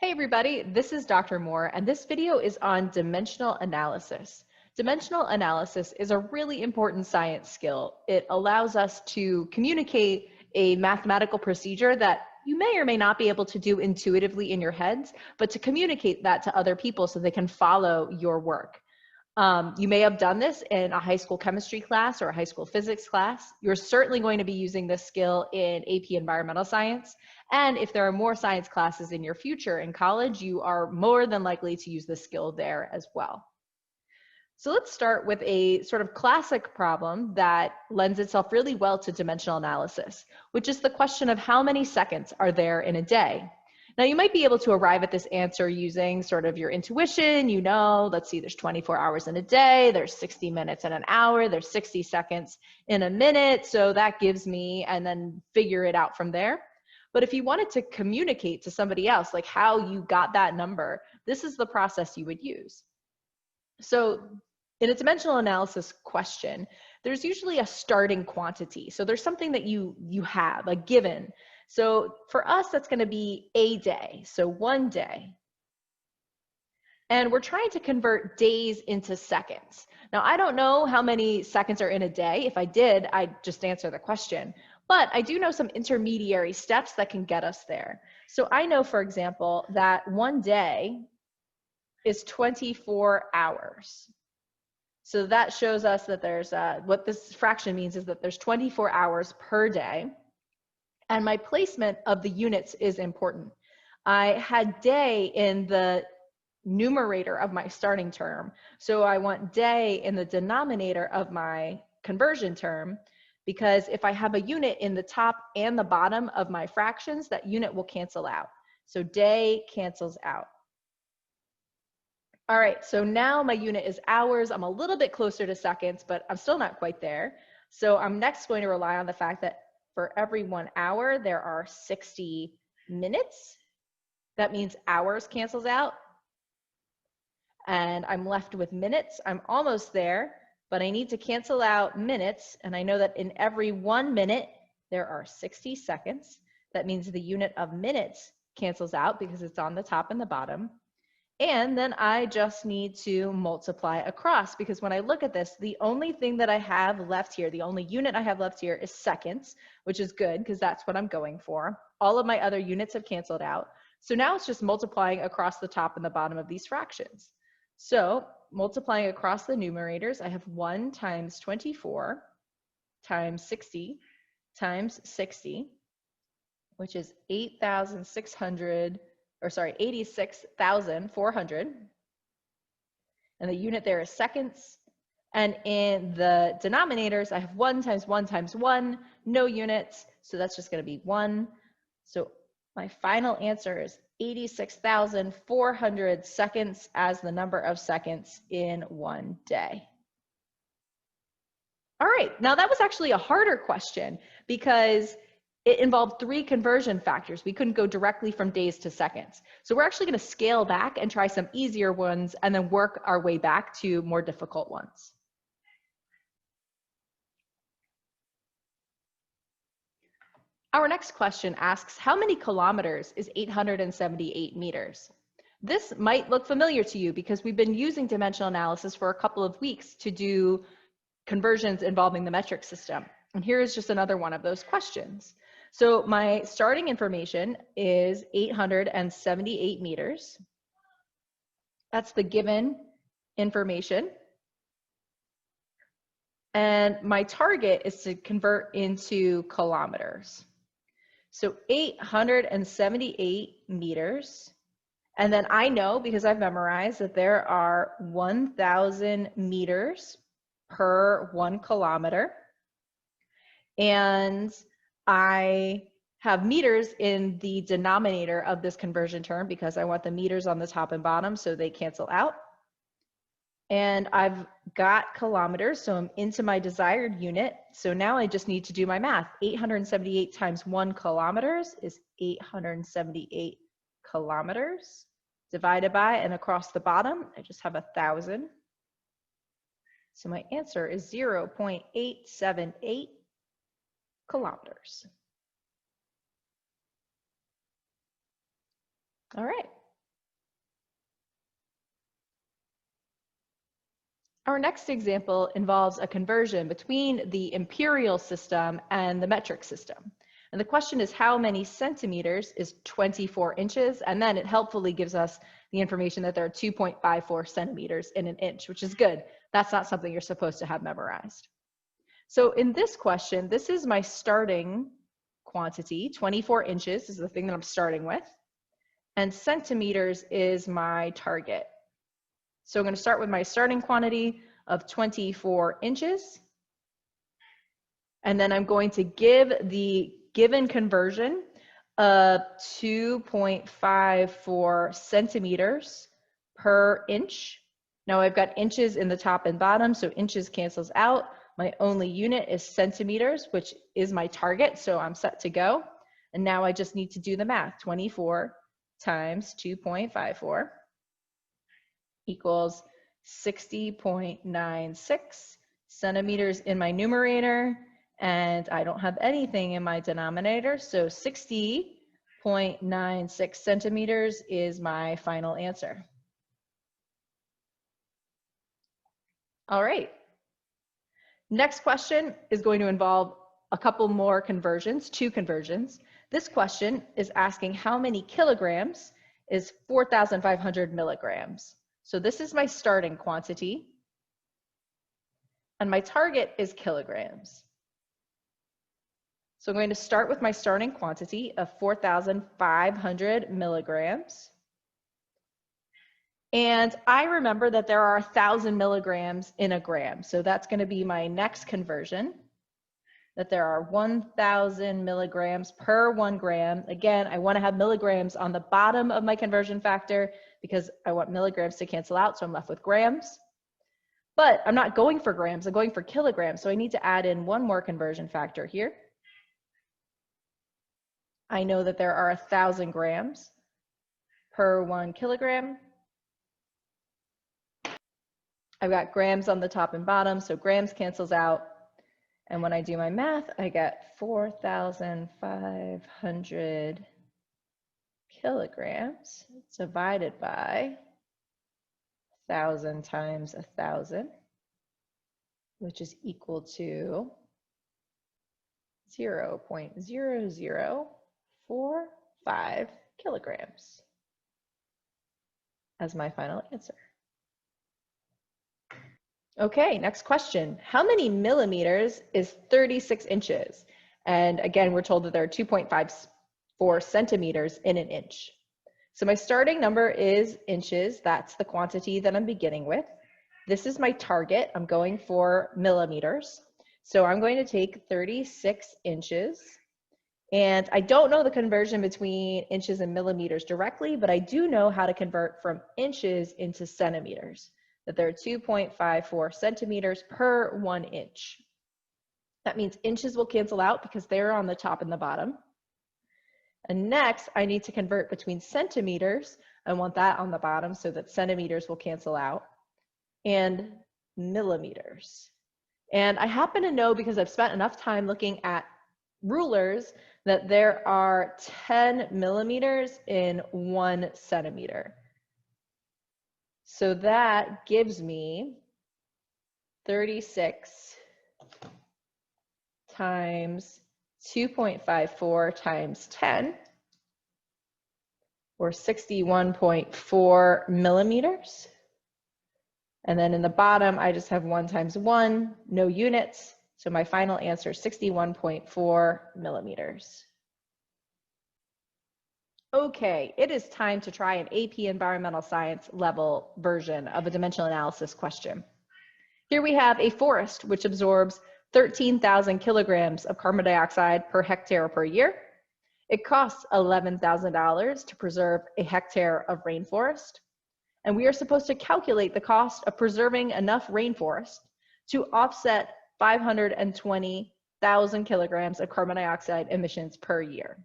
Hey everybody, this is Dr. Moore, and this video is on dimensional analysis. Dimensional analysis is a really important science skill. It allows us to communicate a mathematical procedure that you may or may not be able to do intuitively in your heads, but to communicate that to other people so they can follow your work. You may have done this in a high school chemistry class or a high school physics class. You're certainly going to be using this skill in AP Environmental Science. And if there are more science classes in your future in college, you are more than likely to use this skill there as well. So let's start with a sort of classic problem that lends itself really well to dimensional analysis, which is the question of how many seconds are there in a day? Now, you might be able to arrive at this answer using sort of your intuition. You know, let's see, there's 24 hours in a day, there's 60 minutes in an hour, there's 60 seconds in a minute. So that gives me, and then figure it out from there. But if you wanted to communicate to somebody else, like how you got that number, this is the process you would use. So in a dimensional analysis question, there's usually a starting quantity. So there's something that you have, a given. So for us, that's going to be a day, so 1 day. And we're trying to convert days into seconds. Now, I don't know how many seconds are in a day. If I did, I'd just answer the question. But I do know some intermediary steps that can get us there. So I know, for example, that 1 day is 24 hours. So that shows us that there's, what this fraction means is that there's 24 hours per day. And my placement of the units is important. I had day in the numerator of my starting term. So I want day in the denominator of my conversion term, because if I have a unit in the top and the bottom of my fractions, that unit will cancel out. So day cancels out. All right, so now my unit is hours. I'm a little bit closer to seconds, but I'm still not quite there. So I'm next going to rely on the fact that for every 1 hour, there are 60 minutes. That means hours cancels out. And I'm left with minutes. I'm almost there, but I need to cancel out minutes. And I know that in every 1 minute, there are 60 seconds. That means the unit of minutes cancels out because it's on the top and the bottom. And then I just need to multiply across, because when I look at this, the only thing that I have left here, the only unit I have left here is seconds, which is good because that's what I'm going for. All of my other units have canceled out. So now it's just multiplying across the top and the bottom of these fractions. So multiplying across the numerators, I have 1 times 24 times 60 times 60, which is 86,400. And the unit there is seconds. And in the denominators, I have 1 times 1 times 1, no units. So that's just going to be 1. So my final answer is 86,400 seconds as the number of seconds in 1 day. All right, now that was actually a harder question because it involved 3 conversion factors. We couldn't go directly from days to seconds. So we're actually going to scale back and try some easier ones and then work our way back to more difficult ones. Our next question asks, how many kilometers is 878 meters? This might look familiar to you because we've been using dimensional analysis for a couple of weeks to do conversions involving the metric system. And here is just another one of those questions. So my starting information is 878 meters. That's the given information. And my target is to convert into kilometers. So 878 meters. And then I know, because I've memorized, that there are 1,000 meters per 1 kilometer. And I have meters in the denominator of this conversion term because I want the meters on the top and bottom so they cancel out. And I've got kilometers, so I'm into my desired unit. So now I just need to do my math. 878 times 1 kilometers is 878 kilometers. Divided by, and across the bottom, I just have 1,000. So my answer is 0.878 kilometers. All right, Our next example involves a conversion between the imperial system and the metric system. And the question is, how many centimeters is 24 inches? And then it helpfully gives us the information that there are 2.54 centimeters in an inch, which is good. That's not something you're supposed to have memorized. So in this question, this is my starting quantity. 24 inches is the thing that I'm starting with. And centimeters is my target. So I'm going to start with my starting quantity of 24 inches. And then I'm going to give the given conversion of 2.54 centimeters per inch. Now I've got inches in the top and bottom, so inches cancels out. My only unit is centimeters, which is my target, so I'm set to go. And now I just need to do the math. 24 times 2.54 equals 60.96 centimeters in my numerator, and I don't have anything in my denominator, so 60.96 centimeters is my final answer. All right. Next question is going to involve a couple more conversions, 2 conversions. This question is asking how many kilograms is 4,500 milligrams. So this is my starting quantity, and my target is kilograms. So I'm going to start with my starting quantity of 4,500 milligrams. And I remember that there are 1,000 milligrams in a gram. So that's going to be my next conversion, that there are 1,000 milligrams per 1 gram. Again, I want to have milligrams on the bottom of my conversion factor because I want milligrams to cancel out, so I'm left with grams. But I'm not going for grams, I'm going for kilograms. So I need to add in one more conversion factor here. I know that there are 1,000 grams per 1 kilogram. I've got grams on the top and bottom, so grams cancels out. And when I do my math, I get 4,500 kilograms divided by 1,000 times 1,000, which is equal to 0.0045 kilograms as my final answer. Okay, next question. How many millimeters is 36 inches? And again, we're told that there are 2.54 centimeters in an inch. So my starting number is inches. That's the quantity that I'm beginning with. This is my target. I'm going for millimeters. So I'm going to take 36 inches. And I don't know the conversion between inches and millimeters directly, but I do know how to convert from inches into centimeters, that there are 2.54 centimeters per 1 inch. That means inches will cancel out because they're on the top and the bottom. And next, I need to convert between centimeters. I want that on the bottom so that centimeters will cancel out, and millimeters. And I happen to know, because I've spent enough time looking at rulers, that there are 10 millimeters in 1 centimeter. So that gives me 36 times 2.54 times 10, or 61.4 millimeters. And then in the bottom, I just have 1 times 1, no units. So my final answer is 61.4 millimeters. Okay, it is time to try an AP Environmental Science level version of a dimensional analysis question. Here we have a forest which absorbs 13,000 kilograms of carbon dioxide per hectare per year. It costs $11,000 to preserve a hectare of rainforest. And we are supposed to calculate the cost of preserving enough rainforest to offset 520,000 kilograms of carbon dioxide emissions per year.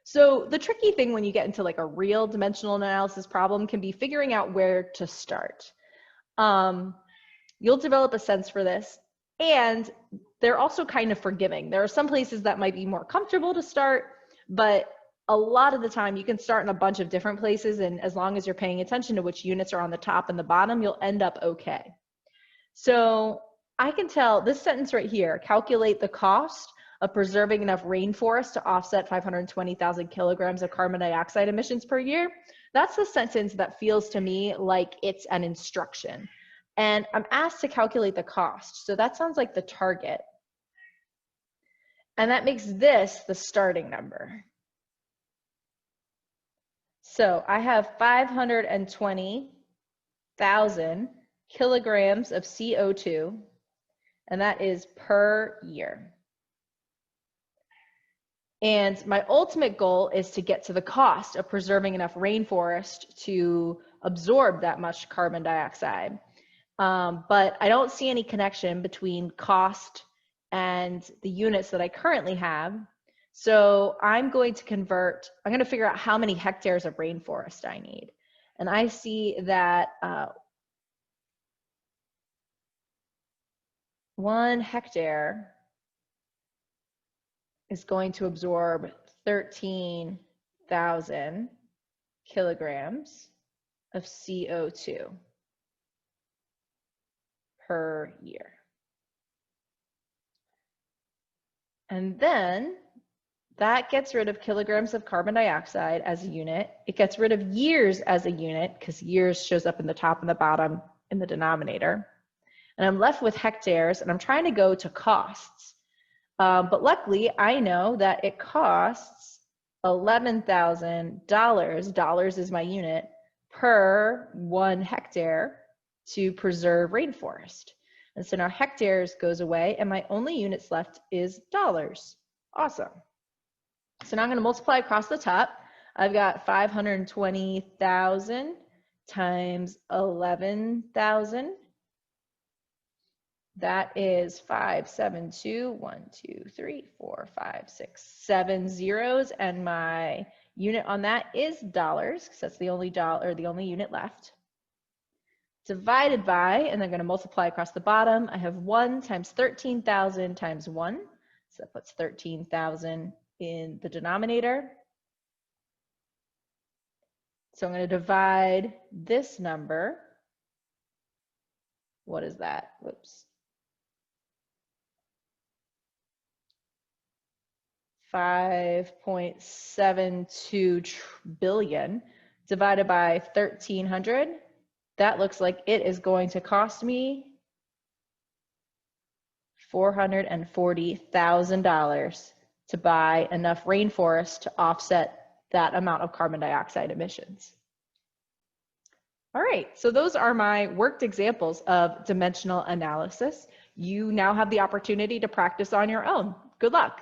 So the tricky thing when you get into like a real dimensional analysis problem can be figuring out where to start. You'll develop a sense for this, and they're also kind of forgiving. There are some places that might be more comfortable to start, but a lot of the time you can start in a bunch of different places, and as long as you're paying attention to which units are on the top and the bottom, you'll end up okay. So I can tell this sentence right here, calculate the cost of preserving enough rainforest to offset 520,000 kilograms of carbon dioxide emissions per year. That's the sentence that feels to me like it's an instruction. And I'm asked to calculate the cost. So that sounds like the target. And that makes this the starting number. So I have 520,000 kilograms of CO2, and that is per year. And my ultimate goal is to get to the cost of preserving enough rainforest to absorb that much carbon dioxide. But I don't see any connection between cost and the units that I currently have. So I'm going to figure out how many hectares of rainforest I need. And I see that 1 hectare is going to absorb 13,000 kilograms of CO2 per year. And then that gets rid of kilograms of carbon dioxide as a unit. It gets rid of years as a unit because years shows up in the top and the bottom in the denominator. And I'm left with hectares, and I'm trying to go to costs. But luckily, I know that it costs $11,000, dollars is my unit, per 1 hectare to preserve rainforest. And so now hectares goes away, and my only units left is dollars. Awesome. So now I'm going to multiply across the top. I've got 520,000 times 11,000. That is 572, 1, 2, 3, 4, 5, 6, 7 zeros, and my unit on that is dollars because that's the only unit left. Divided by, and I'm going to multiply across the bottom. I have 1 times 13,000 times 1, so that puts 13,000 in the denominator. So I'm going to divide this number. What is that? Whoops. 5.72 billion divided by 1,300. That looks like it is going to cost me $440,000 to buy enough rainforest to offset that amount of carbon dioxide emissions. All right, so those are my worked examples of dimensional analysis. You now have the opportunity to practice on your own. Good luck.